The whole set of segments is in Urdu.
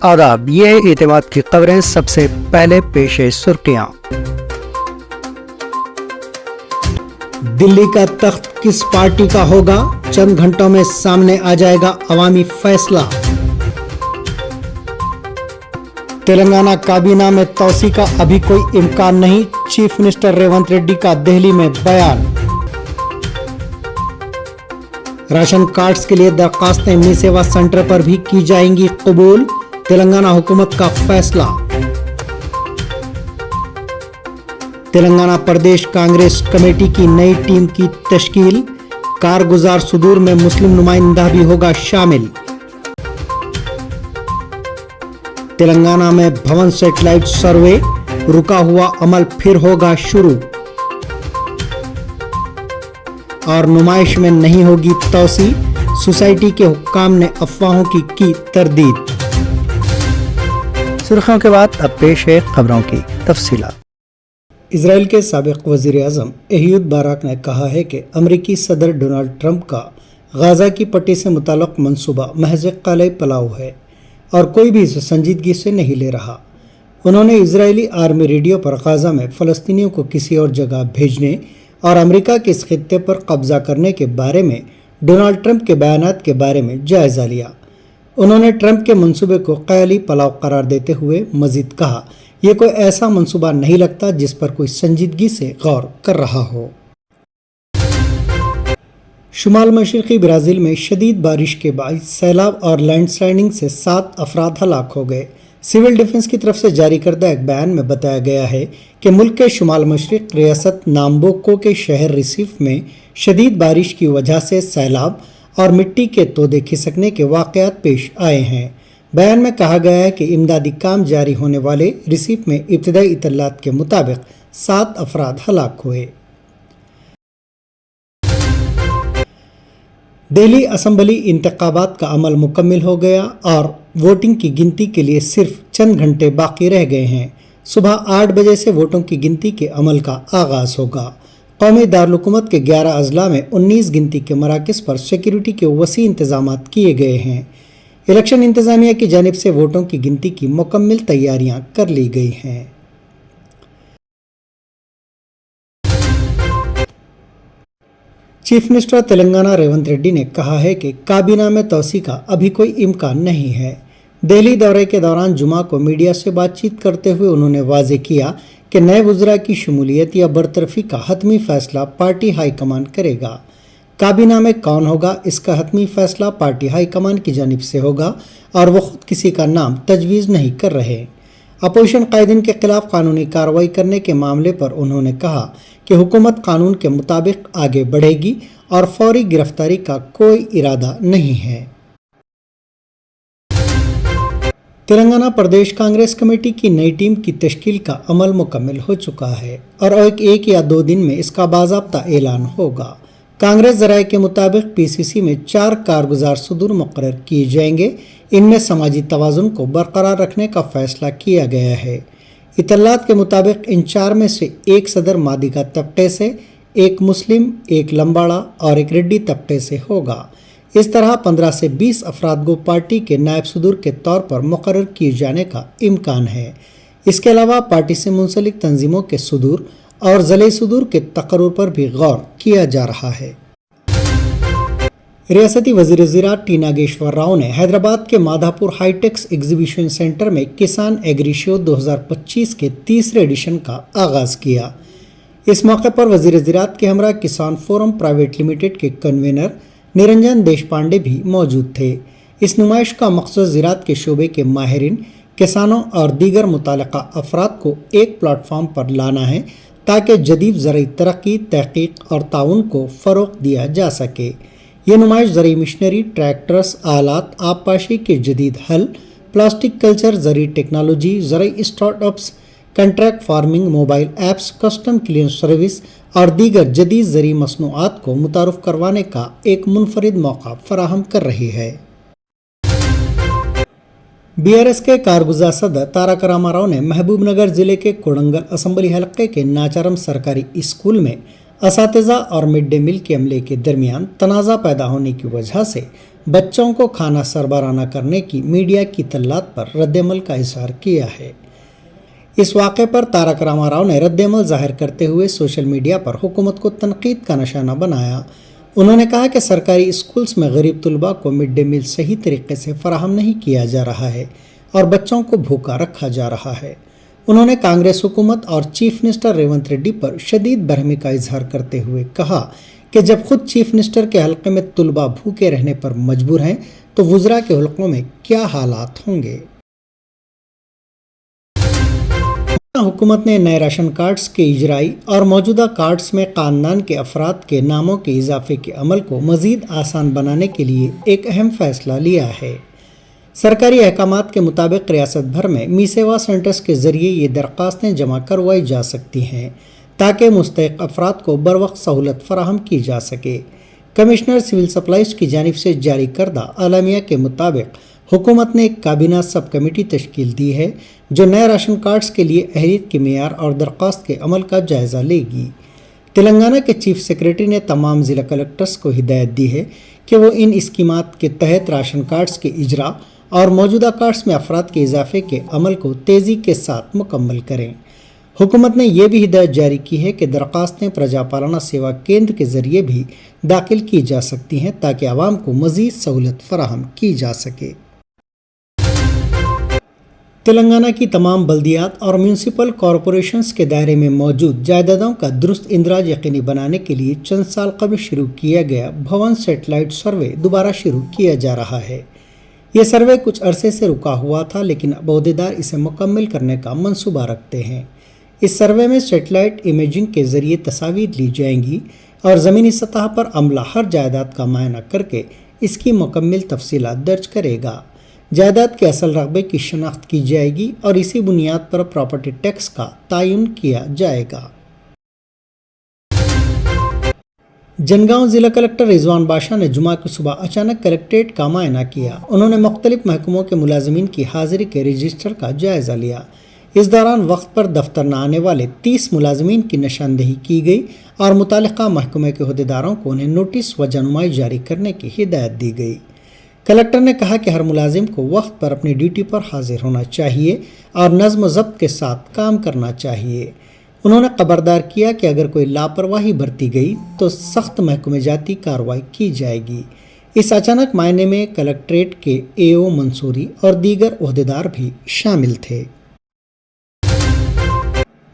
آداب، یہ ہے اعتماد کی خبریں۔ سب سے پہلے پیش سرخیاں۔ دلی کا تخت کس پارٹی کا ہوگا؟ چند گھنٹوں میں سامنے آ جائے گا عوامی فیصلہ۔ تلنگانہ کابینہ میں توسیع کا ابھی کوئی امکان نہیں، چیف منسٹر ریونت ریڈی کا دہلی میں بیان۔ راشن کارڈز کے لیے درخواستیں می سیوا سینٹر پر بھی کی جائیں گی قبول، تلنگانہ حکومت کا فیصلہ۔ تلنگانہ پردیش کانگریس کمیٹی کی نئی ٹیم کی تشکیل، کارگزار صدور میں مسلم نمائندہ بھی ہوگا شامل۔ تلنگانہ میں بھون سیٹلائٹ سروے، رکا ہوا عمل پھر ہوگا شروع۔ اور نمائش میں نہیں ہوگی توسیع، سوسائٹی کے حکام نے افواہوں کی تردید۔ سرخیوں کے بعد اب پیش ہے خبروں کی تفصیلات۔ اسرائیل کے سابق وزیر اعظم ایہود باراک نے کہا ہے کہ امریکی صدر ڈونلڈ ٹرمپ کا غزہ کی پٹی سے متعلق منصوبہ محض قلعہ پلاؤ ہے اور کوئی بھی اسے سنجیدگی سے نہیں لے رہا۔ انہوں نے اسرائیلی آرمی ریڈیو پر غزہ میں فلسطینیوں کو کسی اور جگہ بھیجنے اور امریکہ کے اس خطے پر قبضہ کرنے کے بارے میں ڈونلڈ ٹرمپ کے بیانات کے بارے میں جائزہ لیا۔ انہوں نے ٹرمپ کے منصوبے کو قلعہ پلاؤ قرار دیتے ہوئے مزید کہا، یہ کوئی ایسا منصوبہ نہیں لگتا جس پر کوئی سنجیدگی سے غور کر رہا ہو۔ شمال مشرقی برازیل میں شدید بارش کے باعث سیلاب اور لینڈ سلائڈنگ سے 7 افراد ہلاک ہو گئے۔ سول ڈیفنس کی طرف سے جاری کردہ ایک بیان میں بتایا گیا ہے کہ ملک کے شمال مشرق ریاست نامبوکو کے شہر ریسیف میں شدید بارش کی وجہ سے سیلاب اور مٹی کے تودے کھسکنے کے واقعات پیش آئے ہیں۔ بیان میں کہا گیا ہے کہ امدادی کام جاری ہونے والے ریسیف میں ابتدائی اطلاعات کے مطابق 7 افراد ہلاک ہوئے۔ دہلی اسمبلی انتخابات کا عمل مکمل ہو گیا اور ووٹنگ کی گنتی کے لیے صرف چند گھنٹے باقی رہ گئے ہیں۔ صبح 8 بجے سے ووٹوں کی گنتی کے عمل کا آغاز ہوگا۔ قومی دارالحکومت کے 11 اضلاع میں 19 گنتی کے مراکز پر سیکیورٹی کے وسیع انتظامات کیے گئے ہیں۔ الیکشن انتظامیہ کی جانب سے ووٹوں کی گنتی کی مکمل تیاریاں کر لی گئی ہیں۔ چیف منسٹر تلنگانہ ریونت ریڈی نے کہا ہے کہ کابینہ میں توسیع کا ابھی کوئی امکان نہیں ہے۔ دہلی دورے کے دوران جمعہ کو میڈیا سے بات چیت کرتے ہوئے انہوں نے واضح کیا کہ نئے وزراء کی شمولیت یا برطرفی کا حتمی فیصلہ پارٹی ہائی کمان کرے گا۔ کابینہ میں کون ہوگا، اس کا حتمی فیصلہ پارٹی ہائی کمان کی جانب سے ہوگا اور وہ خود کسی کا نام تجویز نہیں کر رہے۔ اپوزیشن قائدین کے خلاف قانونی کارروائی کرنے کے معاملے پر انہوں نے کہا کہ حکومت قانون کے مطابق آگے بڑھے گی اور فوری گرفتاری کا کوئی ارادہ نہیں ہے۔ تلنگانہ پردیش کانگریس کمیٹی کی نئی ٹیم کی تشکیل کا عمل مکمل ہو چکا ہے اور ایک یا 2 دن میں اس کا باضابطہ اعلان ہوگا۔ کانگریس ذرائع کے مطابق پی سی سی میں 4 کارگزار صدور مقرر کیے جائیں گے۔ ان میں سماجی توازن کو برقرار رکھنے کا فیصلہ کیا گیا ہے۔ اطلاعات کے مطابق ان 4 میں سے 1 صدر مادیگا طبقے سے، 1 مسلم، 1 لمباڑا اور 1 ریڈی طبقے سے ہوگا۔ اس طرح 15 سے 20 افراد کو پارٹی کے نائب صدور کے طور پر مقرر کیے جانے کا امکان ہے۔ اس کے علاوہ پارٹی سے منسلک تنظیموں کے صدور اور ضلعی صدور کے تقرر پر بھی غور کیا جا رہا ہے۔ ریاستی وزیر زراعت ٹی ناگیشور راؤ نے حیدرآباد کے مادھا پور ہائی ٹیکس ایگزیبیشن سینٹر میں کسان ایگری شو 2025 کے 3رے ایڈیشن کا آغاز کیا۔ اس موقع پر وزیر زراعت کے ہمراہ کسان فورم پرائیویٹ لمیٹڈ کے کنوینر نرنجن دیش پانڈے بھی موجود تھے۔ اس نمائش کا مقصد زراعت کے شعبے کے ماہرین، کسانوں اور دیگر متعلقہ افراد کو ایک پلیٹ فارم پر لانا ہے تاکہ جدید زرعی ترقی، تحقیق اور تعاون کو فروغ دیا جا سکے۔ یہ نمائش زرعی مشنری، ٹریکٹرز، آلات، آبپاشی کے جدید حل، پلاسٹک کلچر، زرعی ٹیکنالوجی، زرعی start ups, contract farming, mobile apps, custom clearance service اور دیگر جدید زرعی مصنوعات کو متعارف کروانے کا ایک منفرد موقع فراہم کر رہی ہے۔ بی آر ایس کے کارگزار صدر تارک راما راؤ نے محبوب نگر ضلع کے کوڑنگل اسمبلی حلقے کے ناچارم سرکاری اسکول میں اساتذہ اور مڈ ڈے میل کے عملے کے درمیان تنازع پیدا ہونے کی وجہ سے بچوں کو کھانا سربراہ نہ کرنے کی میڈیا کی اطلاعات پر رد عمل کا اظہار کیا ہے۔ اس واقعے پر تارک راما راؤ نے رد عمل ظاہر کرتے ہوئے سوشل میڈیا پر حکومت کو تنقید کا نشانہ بنایا۔ انہوں نے کہا کہ سرکاری اسکولز میں غریب طلباء کو مڈ ڈے میل صحیح طریقے سے فراہم نہیں کیا جا رہا ہے اور بچوں کو بھوکا رکھا جا رہا ہے۔ انہوں نے کانگریس حکومت اور چیف منسٹر ریونت ریڈی پر شدید برہمی کا اظہار کرتے ہوئے کہا کہ جب خود چیف منسٹر کے حلقے میں طلباء بھوکے رہنے پر مجبور ہیں تو وزراء کے حلقوں میں کیا حالات ہوں گے۔ حکومت نے نئے راشن کارڈز کے اجرائی اور موجودہ کارڈز میں خاندان کے افراد کے ناموں کے اضافے کے عمل کو مزید آسان بنانے کے لیے ایک اہم فیصلہ لیا ہے۔ سرکاری احکامات کے مطابق ریاست بھر میں می سیوا سینٹرز کے ذریعے یہ درخواستیں جمع کروائی جا سکتی ہیں تاکہ مستحق افراد کو بروقت سہولت فراہم کی جا سکے۔ کمشنر سول سپلائز کی جانب سے جاری کردہ اعلامیہ کے مطابق حکومت نے ایک کابینہ سب کمیٹی تشکیل دی ہے جو نئے راشن کارڈز کے لیے اہلیت کے معیار اور درخواست کے عمل کا جائزہ لے گی۔ تلنگانہ کے چیف سیکریٹری نے تمام ضلع کلکٹرز کو ہدایت دی ہے کہ وہ ان اسکیمات کے تحت راشن کارڈز کے اجرا اور موجودہ کارڈز میں افراد کے اضافے کے عمل کو تیزی کے ساتھ مکمل کریں۔ حکومت نے یہ بھی ہدایت جاری کی ہے کہ درخواستیں پرجا پالنا سیوا کیندر کے ذریعے بھی داخل کی جا سکتی ہیں تاکہ عوام کو مزید سہولت فراہم کی جا سکے۔ تلنگانہ کی تمام بلدیات اور میونسپل کارپوریشنز کے دائرے میں موجود جائیدادوں کا درست اندراج یقینی بنانے کے لیے چند سال قبل شروع کیا گیا بھون سیٹلائٹ سروے دوبارہ شروع کیا جا رہا ہے۔ یہ سروے کچھ عرصے سے رکا ہوا تھا لیکن اب عہدیدار اسے مکمل کرنے کا منصوبہ رکھتے ہیں۔ اس سروے میں سیٹلائٹ امیجنگ کے ذریعے تصاویر لی جائیں گی اور زمینی سطح پر عملہ ہر جائیداد کا معائنہ کر کے اس کی مکمل تفصیلات درج کرے گا۔ جائیداد کے اصل رقبے کی شناخت کی جائے گی اور اسی بنیاد پر پراپرٹی ٹیکس کا تعین کیا جائے گا۔ جنگاؤں ضلع کلکٹر رضوان باشا نے جمعہ کی صبح اچانک کلکٹریٹ کا معائنہ کیا۔ انہوں نے مختلف محکموں کے ملازمین کی حاضری کے رجسٹر کا جائزہ لیا۔ اس دوران وقت پر دفتر نہ آنے والے 30 ملازمین کی نشاندہی کی گئی اور متعلقہ محکمے کے عہدیداروں کو انہیں نوٹس و جنمائی جاری کرنے کی ہدایت دی گئی۔ کلکٹر نے کہا کہ ہر ملازم کو وقت پر اپنی ڈیوٹی پر حاضر ہونا چاہیے اور نظم و ضبط کے ساتھ کام کرنا چاہیے۔ انہوں نے خبردار کیا کہ اگر کوئی لاپرواہی برتی گئی تو سخت محکمہ جاتی کارروائی کی جائے گی۔ اس اچانک معائنے میں کلکٹریٹ کے اے او منصوری اور دیگر عہدیدار بھی شامل تھے۔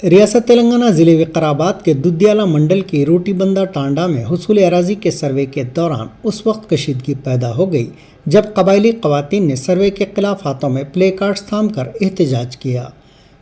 ریاست تلنگانہ ضلع وقارآباد کے دودھیالہ منڈل کی روٹی بندہ ٹانڈا میں حصول اراضی کے سروے کے دوران اس وقت کشیدگی پیدا ہو گئی جب قبائلی خواتین نے سروے کے خلاف ہاتھوں میں پلے کارڈز تھام کر احتجاج کیا۔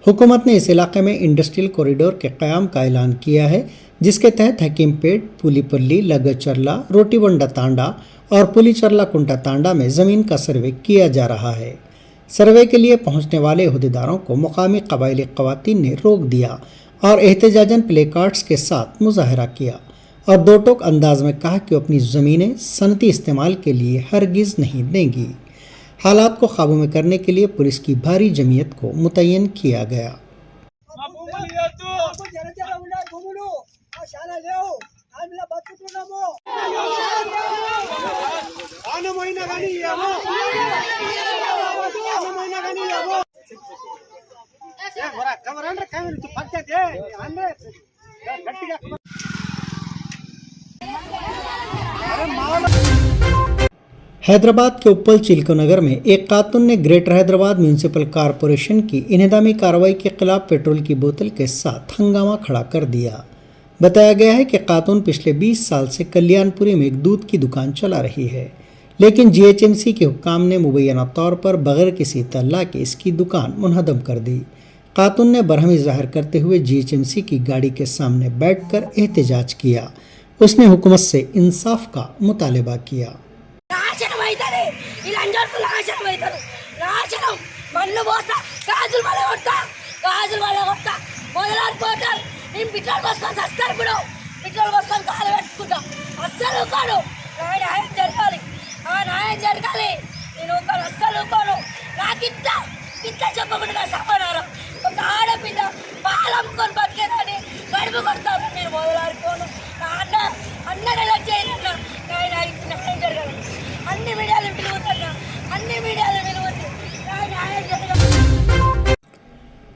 حکومت نے اس علاقے میں انڈسٹریل کوریڈور کے قیام کا اعلان کیا ہے جس کے تحت حکیم پیٹ، پولی پلی، لگا چرلا، روٹی بنڈا تانڈا اور پولی چرلا کنٹا تانڈا میں زمین کا سروے کیا جا رہا ہے۔ سروے کے لیے پہنچنے والے عہدیداروں کو مقامی قبائلی خواتین نے روک دیا اور احتجاجاً پلے کارڈز کے ساتھ مظاہرہ کیا اور دو ٹوک انداز میں کہا کہ وہ اپنی زمینیں صنعتی استعمال کے لیے ہرگز نہیں دیں گی۔ حالات کو قابو میں کرنے کے لیے پولیس کی بھاری جمعیت کو متعین کیا گیا۔ حیدرآباد کے اپل چلکو نگر میں ایک خاتون نے گریٹر حیدرآباد میونسپل کارپوریشن کی انہدامی کارروائی کے خلاف پیٹرول کی بوتل کے ساتھ ہنگامہ کھڑا کر دیا۔ بتایا گیا ہے کہ خاتون پچھلے 20 سال سے کلیان پوری میں ایک دودھ کی دکان چلا رہی ہے لیکن جی ایچ ایم سی کے حکام نے مبینہ طور پر بغیر کسی اطلاع کے اس کی دکان منہدم کر دی۔ خاتون نے برہمی ظاہر کرتے ہوئے جی ایچ ایم سی کی گاڑی کے سامنے بیٹھ کر احتجاج کیا۔ اس نے حکومت سے انصاف کا مطالبہ کیا۔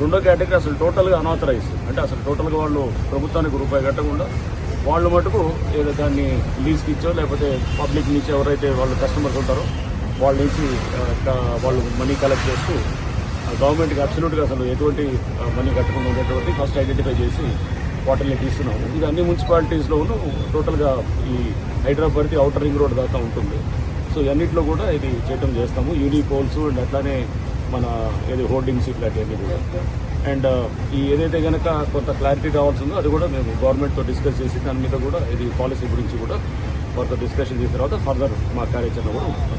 రెండో కేటగిరీ అసలు టోటల్గా అనాథరైజ్, అంటే అసలు టోటల్గా వాళ్ళు ప్రభుత్వానికి రూపాయి కట్టకుండా వాళ్ళు మటుకు ఏదో దాన్ని లీజ్కి ఇచ్చో లేకపోతే పబ్లిక్ నుంచి ఎవరైతే వాళ్ళు కస్టమర్స్ ఉంటారో వాళ్ళ నుంచి వాళ్ళు మనీ కలెక్ట్ చేస్తూ గవర్నమెంట్కి అబ్సల్యూట్గా అసలు ఎటువంటి మనీ కట్టకుండా ఉండేటువంటి ఫస్ట్ ఐడెంటిఫై చేసి వాటిని తీస్తున్నాము. ఇది అన్ని మున్సిపాలిటీస్లోనూ టోటల్గా ఈ హైదరాబాద్కి అవుటర్ రింగ్ రోడ్ దాకా ఉంటుంది. సో ఇవన్నింటిలో కూడా ఇది చేయటం చేస్తాము. యూడీ పోల్స్ అండ్ అట్లానే మన ఏది హోర్డింగ్స్ ఇట్లాంటివన్నీ కూడా. అండ్ ఈ ఏదైతే కనుక కొంత క్లారిటీ కావాల్సిందో అది కూడా మేము గవర్నమెంట్తో డిస్కస్ చేసి దాని మీద కూడా ఇది పాలసీ గురించి కూడా కొంత డిస్కషన్ చేసిన తర్వాత ఫర్దర్ మా కార్యాచరణ కూడా ఉంటుంది.